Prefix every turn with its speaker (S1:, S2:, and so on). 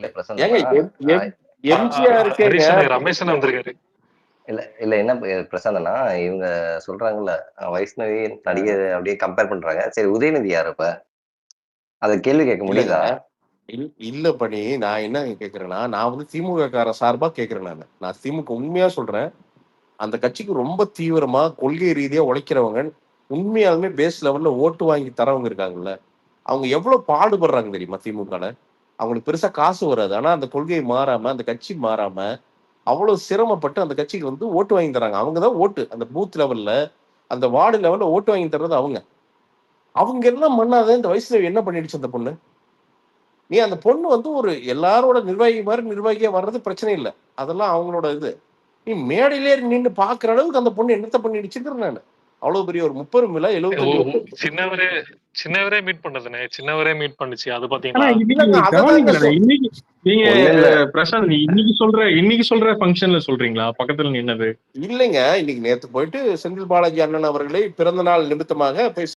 S1: இல்ல பிரசாந்த்
S2: ஏங்க
S1: அண்ணா.
S2: எம்ஜிஆருக்கேங்க
S3: ரமேஷன் வந்திருக்காரு.
S1: இல்ல இல்ல என்ன பிரசாந்த் அண்ணா, இவங்க சொல்றாங்கல்ல வைஷ்ணவி நடிகை அப்படியே கம்பேர் பண்றாங்க. சரி உதயநிதி யாரு அப்ப? அத கேள்வி கேட்க
S2: இல்லங்க
S1: முடியுதா?
S2: இல்ல பண்ணி நான் என்ன கேக்குறேன்னா, நான் வந்து திமுக கார சார்பா கேக்குறேன். நான் திமுக உண்மையா சொல்றேன். அந்த கட்சிக்கு ரொம்ப தீவிரமா கொள்கை ரீதியா உழைக்கிறவங்க, உண்மையாலுமே பேஸ் லெவல்ல ஓட்டு வாங்கி தரவங்க இருக்காங்கல்ல, அவங்க எவ்வளவு பாடுபடுறாங்க தெரியுமா திமுகல? அவங்களுக்கு பெருசா காசு வராது. ஆனா அந்த கொள்கை மாறாம, அந்த கட்சி மாறாம, அவ்வளவு சிரமப்பட்டு அந்த கட்சிக்கு வந்து ஓட்டு வாங்கி தராங்க. அவங்க தான் ஓட்டு. அந்த பூத் லெவல்ல, அந்த வார்டு லெவல்ல ஓட்டு வாங்கி தர்றது அவங்க. அவங்க எல்லாம் பண்ணாத இந்த வைஷ்ணவி என்ன பண்ணிடுச்சு அந்த பொண்ணு? நீ அந்த பொண்ணு வந்து ஒரு எல்லாரோட நிர்வாகி மாதிரி நிர்வாகியா வர்றது பிரச்சனை இல்ல. அதெல்லாம் அவங்களோட இது. நீ மேடையிலே நின்னு பாக்குற அளவுக்கு அந்த பொண்ணு என்னத்த பண்ணிடுச்சுங்கிறேன் நானு. அவ்வளவு பெரிய ஒரு முப்பெரும் விழா 75
S3: சின்னவரே மீட் பண்ணதுனே, சின்னவரே மீட் பண்ணுச்சு. அது
S4: ஆனா
S3: பாத்தீங்களா?
S4: இன்னைக்கு கவனிக்கல. இன்னைக்கு நீங்க
S1: ஒண்ணும் இல்ல.
S4: பிரசாந்த் இன்னைக்கு சொல்ற ஃபங்க்ஷன்ல சொல்றீங்களா? பக்கத்துல நின்னது
S2: இல்லைங்க. இன்னைக்கு நேத்து போயிட்டு செந்தில் பாலாஜி அண்ணன் அவர்களை பிறந்த நாள் நிமித்தமாக போய்